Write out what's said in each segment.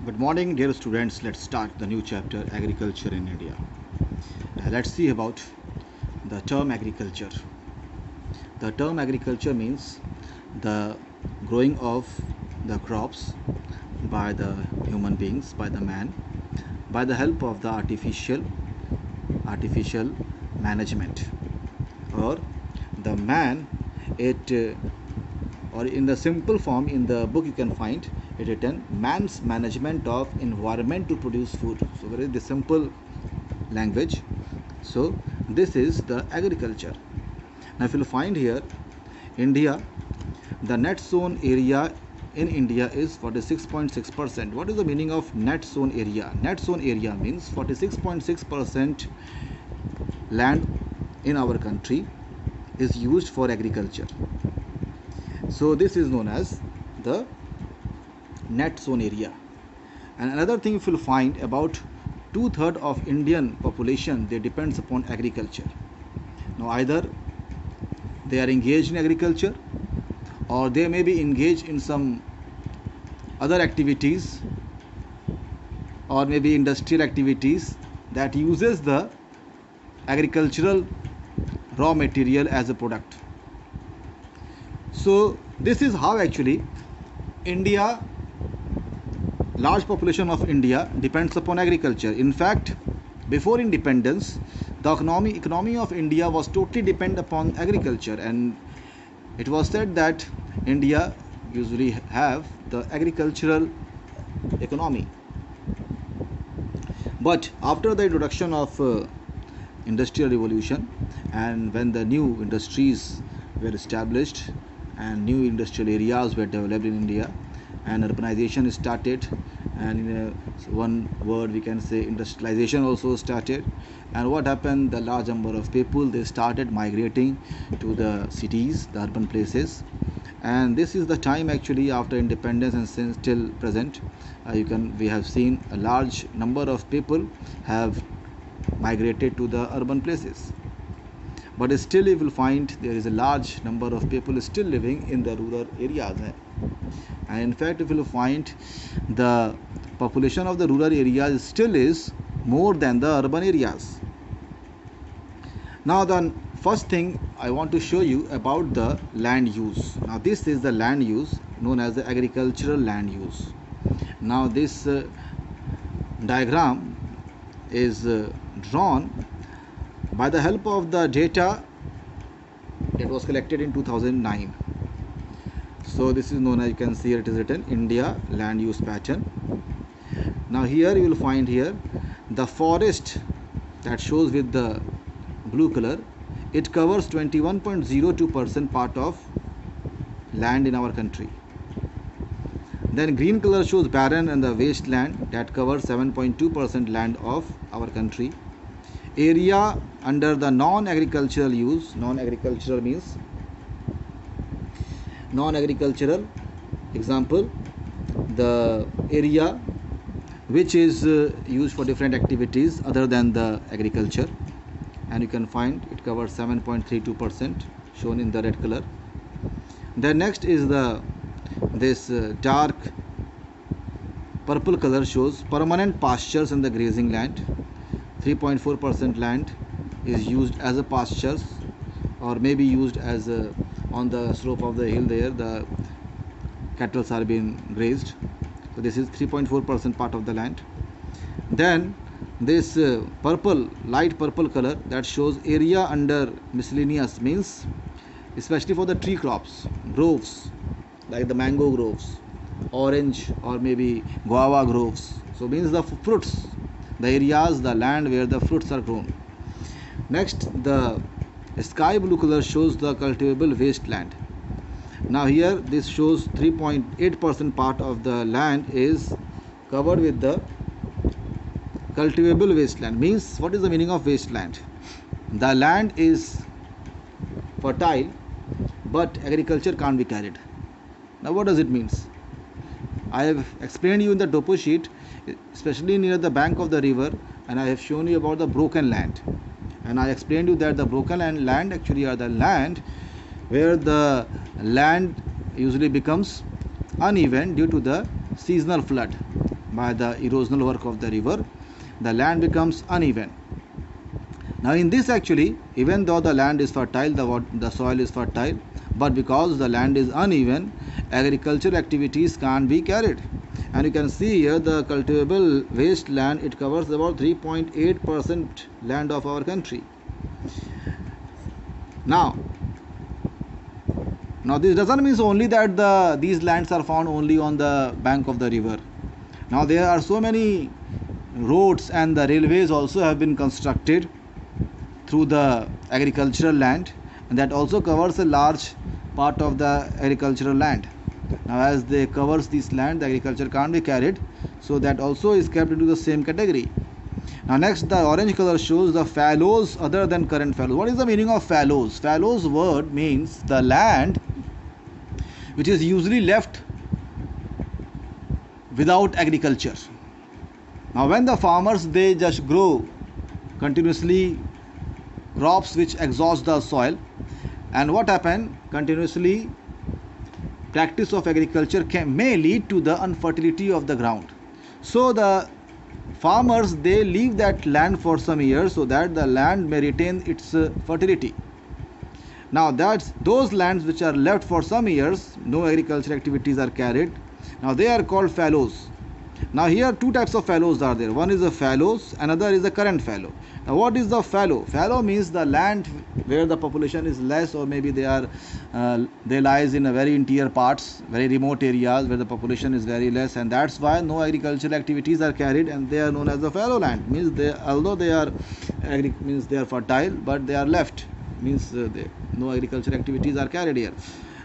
Good morning, dear students. Let's start the new chapter, Agriculture in India. Let's see about the term agriculture. The term agriculture means the growing of the crops by the human beings, by the man, by the help of the artificial management, or the man. It or in the simple form in the book you can find it written man's management of environment to produce food. So very the simple language. So this is the agriculture. Now if you find here India, the net sown area in India is 46.6%. What is the meaning of net sown area? Net sown area means 46.6% land in our country is used for agriculture. So this is known as the net sown area. And another thing you will find, about 2/3 of Indian population, they depends upon agriculture. Now either they are engaged in agriculture or they may be engaged in some other activities or maybe industrial activities that uses the agricultural raw material as a product. So this is how actually India, large population of India depends upon agriculture. In fact, before independence, the economy of India was totally dependent upon agriculture, and it was said that India usually have the agricultural economy. But after the introduction of industrial revolution, and when the new industries were established and new industrial areas were developed in India and urbanization started, and in one word we can say industrialization also started. And what happened, the large number of people, they started migrating to the cities, the urban places. And this is the time actually after independence and since till present, we have seen a large number of people have migrated to the urban places. But still you will find there is a large number of people still living in the rural areas. And in fact, if you find the population of the rural areas still is more than the urban areas. Now the first thing I want to show you about the land use. Now this is the land use known as the agricultural land use. Now this diagram is drawn by the help of the data that was collected in 2009. So this is known as, you can see here it is written India land use pattern. Now here you will find here the forest that shows with the blue color, it covers 21.02% part of land in our country. Then green color shows barren and the wasteland that covers 7.2% land of our country. Area under the non-agricultural use, non-agricultural means non-agricultural, example the area which is used for different activities other than the agriculture, and you can find it covers 7.32% shown in the red color. Then next is this dark purple color shows permanent pastures and the grazing land. 3.4% land is used as a pastures or maybe used as on the slope of the hill, there the cattle are being grazed. So this is 3.4% part of the land. Then this light purple color that shows area under miscellaneous, means especially for the tree crops, groves like the mango groves, orange or maybe guava groves. So means the fruits, the areas, the land where the fruits are grown. Next, the sky blue color shows the cultivable wasteland. Now here this shows 3.8% part of the land is covered with the cultivable wasteland. Means what is the meaning of wasteland? The land is fertile but agriculture can't be carried. Now what does it mean? I have explained you in the topo sheet, especially near the bank of the river, and I have shown you about the broken land. And I explained you that the broken land actually are the land where the land usually becomes uneven due to the seasonal flood. by the erosional work of the river, the land becomes uneven. Now in this actually, even though the land is fertile, the soil is fertile, but because the land is uneven, agricultural activities can't be carried. And you can see here the cultivable wasteland, it covers about 3.8% land of our country. Now this doesn't mean only that these lands are found only on the bank of the river. Now there are so many roads and the railways also have been constructed through the agricultural land, and that also covers a large part of the agricultural land. Now as they covers this land, the agriculture can't be carried, so that also is kept into the same category. Now next, the orange color shows the fallows other than current fallows. What is the meaning of fallows? Fallows word means the land which is usually left without agriculture. Now when the farmers, they just grow continuously crops which exhaust the soil, and what happen, continuously practice of agriculture may lead to the unfertility of the ground. So the farmers, they leave that land for some years so that the land may retain its fertility. Now that's those lands which are left for some years, no agricultural activities are carried. Now they are called fallows. Now here two types of fallows are there. One is a fallows, another is a current fallow. Now what is the fallow? Fallow means the land where the population is less, or maybe they lies in a very interior parts, very remote areas where the population is very less, and that's why no agricultural activities are carried, and they are known as the fallow land. Means although they are fertile, but they are left. Means no agricultural activities are carried here.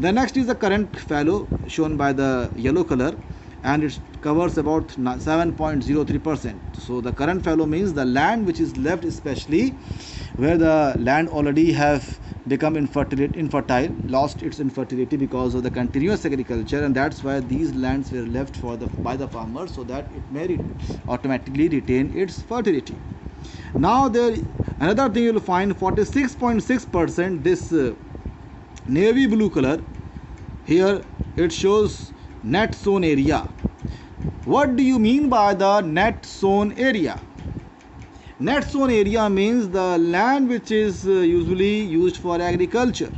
The next is the current fallow, shown by the yellow color, and it covers about 7.03%. So the current fallow means the land which is left, especially where the land already have become infertile, lost its infertility because of the continuous agriculture, and that's why these lands were left by the farmers, so that it may automatically retain its fertility. Now there another thing you will find, 46.6%, this navy blue color, here it shows net sown area. What do you mean by the net sown area? Net sown area means the land which is usually used for agriculture.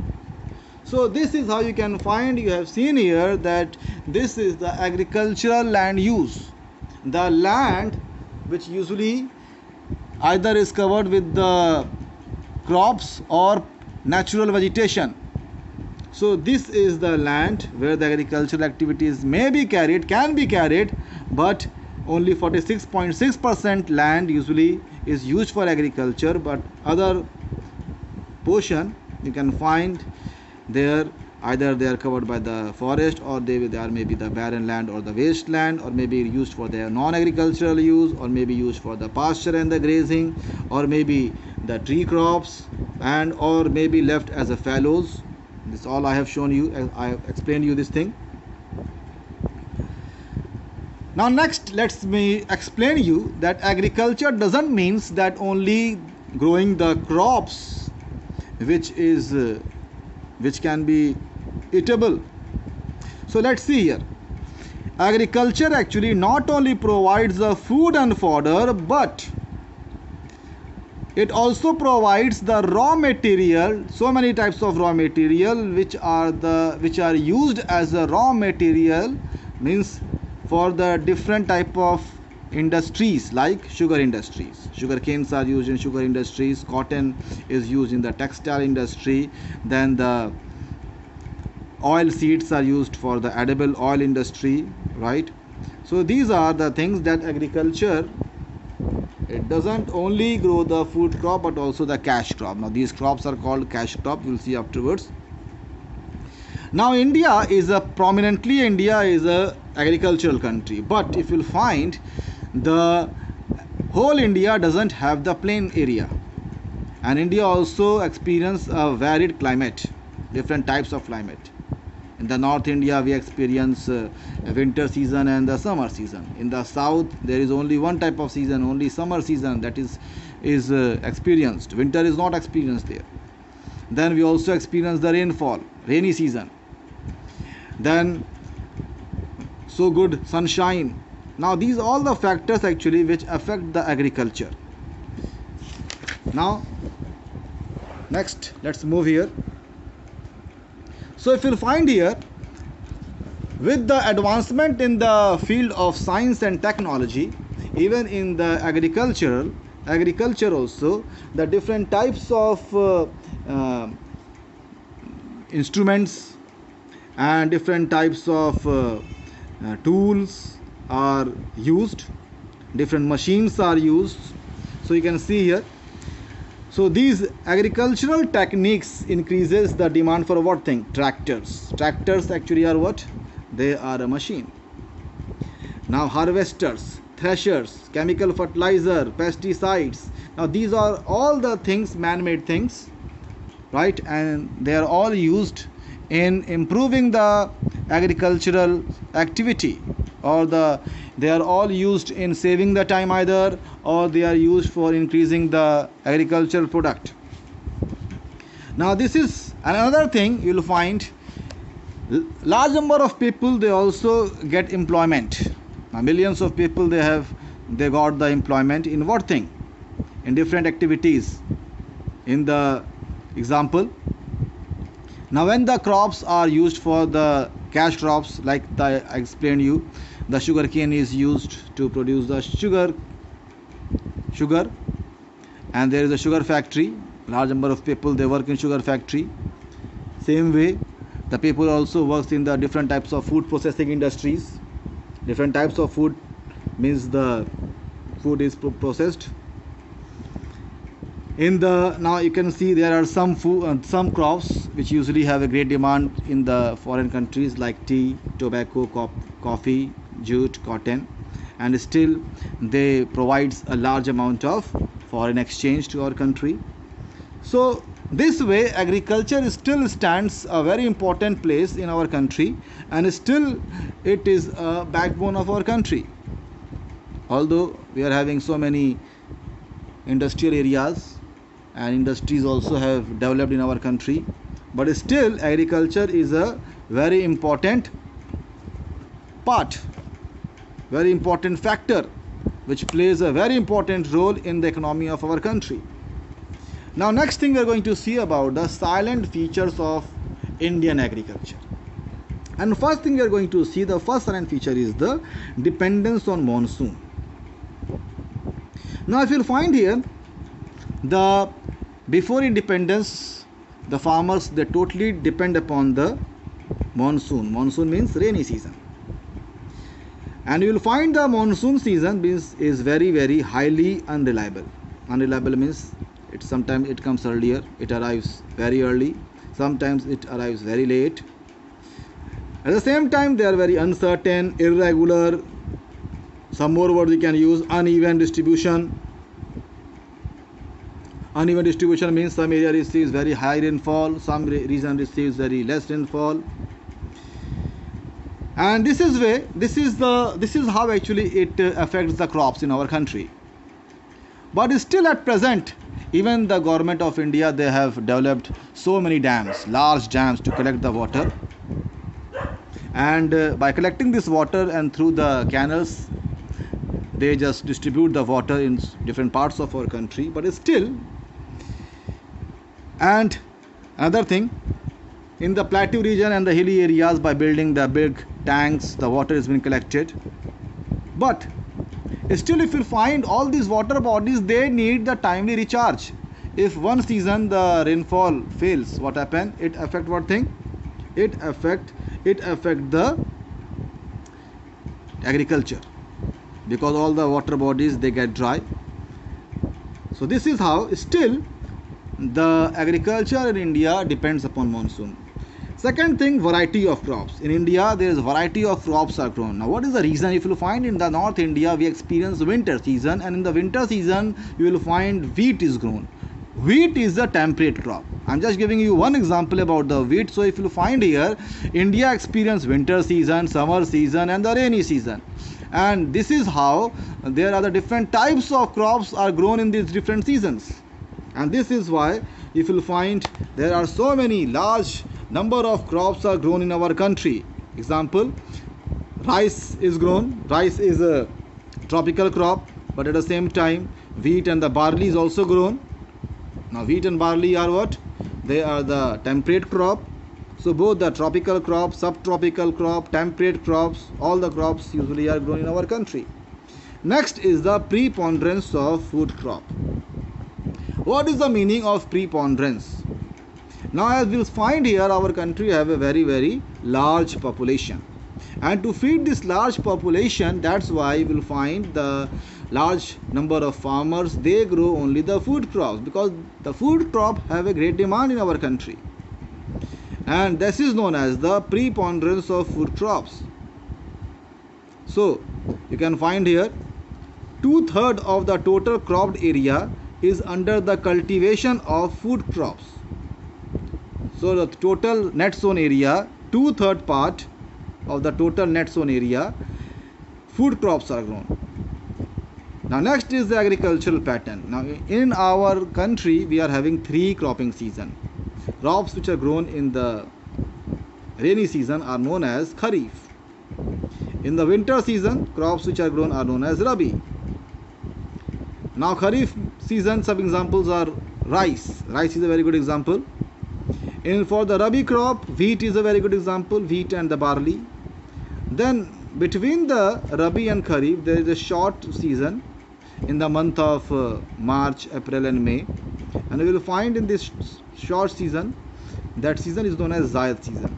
So this is how you can find, you have seen here that this is the agricultural land use. The land which usually either is covered with the crops or natural vegetation. So this is the land where the agricultural activities may be carried, can be carried, but only 46.6% land usually is used for agriculture, but other portion you can find there, either they are covered by the forest, or they are maybe the barren land or the wasteland, or maybe used for their non-agricultural use, or maybe used for the pasture and the grazing, or maybe the tree crops, and or maybe left as a fallows. This all I have shown you, I have explained you this thing. Now next, let me explain you that agriculture doesn't means that only growing the crops which can be eatable. So let's see here. Agriculture actually not only provides the food and fodder, but it also provides the raw material, so many types of raw material which are used as a raw material, means for the different type of industries, like sugar industries. Sugar canes are used in sugar industries, cotton is used in the textile industry, then the oil seeds are used for the edible oil industry, right? So these are the things that agriculture, it doesn't only grow the food crop but also the cash crop. Now these crops are called cash crop, you will see afterwards. Now India is a agricultural country, but if you'll find, the whole India doesn't have the plain area, and India also experience a varied climate, different types of climate. In the North India we experience a winter season and the summer season. In the south there is only one type of season, only summer season that is experienced. Winter is not experienced there. Then we also experience the rainfall, rainy season. Then so good sunshine Now these all the factors actually which affect the agriculture. Now next let's move here. So if you'll find here, with the advancement in the field of science and technology, even in the agriculture also, the different types of instruments and different types of tools are used, different machines are used. So you can see here, so these agricultural techniques increases the demand for what thing? Tractors. Tractors actually are what? They are a machine. Now harvesters, threshers, chemical fertilizer, pesticides. Now these are all the things, man-made things, right? And they are all used in improving the agricultural activity, or they are all used in saving the time either, or they are used for increasing the agricultural product. Now this is another thing you will find. Large number of people, they also get employment. Now millions of people, they got the employment in what thing? In different activities. In the example, now when the crops are used for the cash crops, like I explained you, the sugar cane is used to produce the sugar, and there is a sugar factory. Large number of people, they work in sugar factory. Same way, the people also works in the different types of food processing industries. Different types of food means the food is processed. Now you can see there are some some crops which usually have a great demand in the foreign countries, like tea, tobacco, coffee, jute, cotton, and still they provides a large amount of foreign exchange to our country. So this way agriculture still stands a very important place in our country, and still it is a backbone of our country. Although we are having so many industrial areas and industries also have developed in our country, but still agriculture is a very important part, very important factor, which plays a very important role in the economy of our country. Now next thing we are going to see about the silent features of Indian agriculture. And first thing we are going to see, the first silent feature is the dependence on monsoon. Now if you'll find here, before independence, the farmers, they totally depend upon the monsoon. Monsoon means rainy season. And you will find the monsoon season is very, very highly unreliable. Unreliable means sometimes it comes earlier, it arrives very early, sometimes it arrives very late. At the same time, they are very uncertain, irregular. Some more words we can use: uneven distribution. Uneven distribution means some area receives very high rainfall, some region receives very less rainfall. And this is how actually it affects the crops in our country. But still at present, even the government of India, they have developed so many dams, large dams, to collect the water. And by collecting this water and through the canals, they just distribute the water in different parts of our country. But still, and another thing, in the plateau region and the hilly areas, by building the big tanks, the water has been collected. But still, if you find all these water bodies, they need the timely recharge. If one season the rainfall fails, what happen? It affect what thing? It affect the agriculture, because all the water bodies, they get dry. So this is how still the agriculture in India depends upon monsoon. Second thing, variety of crops. In India, there is variety of crops are grown. Now what is the reason? If you find in the North India, we experience winter season, and in the winter season you will find wheat is grown. Wheat is a temperate crop. I'm just giving you one example about the wheat. So if you find here, India experience winter season, summer season, and the rainy season. And this is how there are the different types of crops are grown in these different seasons. And this is why if you find there are so many large number of crops are grown in our country. Example, rice is grown. Rice is a tropical crop, but at the same time wheat and the barley is also grown. Now wheat and barley are what? They are the temperate crop. So both the tropical crop, subtropical crop, temperate crops, all the crops usually are grown in our country. Next is the preponderance of food crop. What is the meaning of preponderance? Now as we'll find here, our country have a very large population, and to feed this large population, that's why we'll find the large number of farmers, they grow only the food crops, because the food crop have a great demand in our country, and this is known as the preponderance of food crops. So you can find here 2/3 of the total cropped area is under the cultivation of food crops. So the total net sown area, 2/3 part of the total net sown area, food crops are grown. Now next is the agricultural pattern. Now in our country we are having 3 cropping season. Crops which are grown in the rainy season are known as Kharif. In the winter season, crops which are grown are known as Rabi. Now Kharif season, some examples are rice. Rice is a very good example. And for the Rabi crop, wheat is a very good example, wheat and the barley. Then between the Rabi and Kharif, there is a short season in the month of March, April and May. And we will find in this short season, that season is known as Zaid season.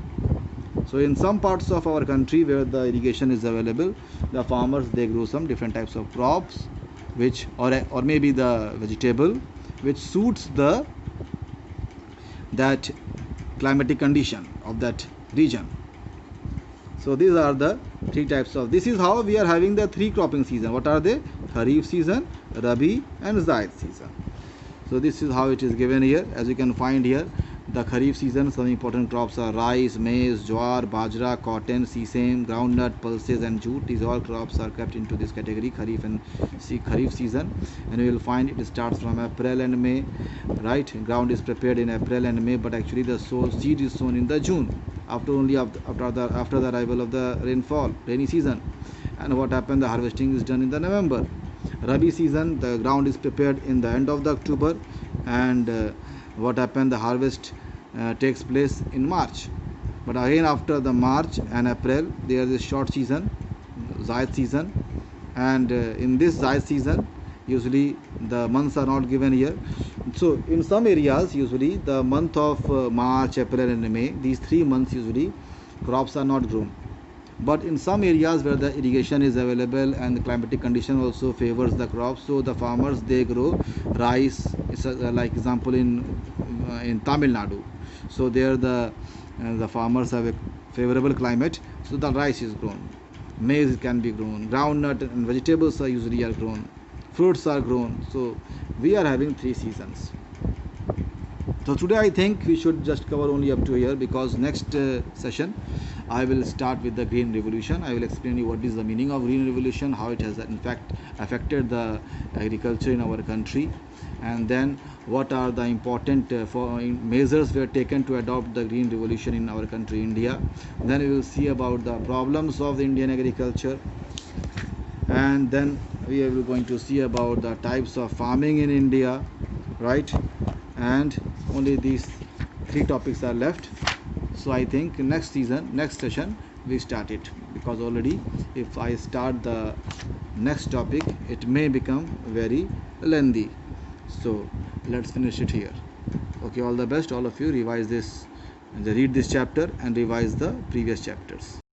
So in some parts of our country where the irrigation is available, the farmers, they grow some different types of crops, which or maybe the vegetable which suits the that climatic condition of that region. So these are the 3 types of, this is how we are having the 3 cropping season. What are they? Kharif season, Rabi and Zaid season. So this is how it is given here. As you can find here, the Kharif season, some important crops are rice, maize, jowar, bajra, cotton, sesame, groundnut, pulses and jute. These all crops are kept into this category, Kharif and Kharif season. And you will find it starts from April and May, right? Ground is prepared in April and May, but actually the seed is sown in the June, after the arrival of the rainy season. And what happened? The harvesting is done in the November. Rabi season, the ground is prepared in the end of the October, and what happened? The harvest takes place in March. But again after the March and April, there is a short season, Zaid season, and in this Zaid season, usually the months are not given here. So in some areas, usually the month of March, April and May, these 3 months usually crops are not grown. But in some areas where the irrigation is available and the climatic condition also favors the crops, so the farmers, they grow rice. It's like example in Tamil Nadu. So there the farmers have a favorable climate, so the rice is grown, maize can be grown, groundnut and vegetables are usually grown, fruits are grown. So we are having 3 seasons. So today I think we should just cover only up to here, because next session I will start with the Green Revolution. I will explain you what is the meaning of Green Revolution, how it has in fact affected the agriculture in our country, and then what are the important measures were taken to adopt the Green Revolution in our country, India. Then we will see about the problems of the Indian agriculture, and then we are going to see about the types of farming in India, right? And only these 3 topics are left. So I think next session we start it, because already if I start the next topic, it may become very lengthy. So let's finish it here. Okay, all the best, all of you. Revise this, read this chapter and revise the previous chapters.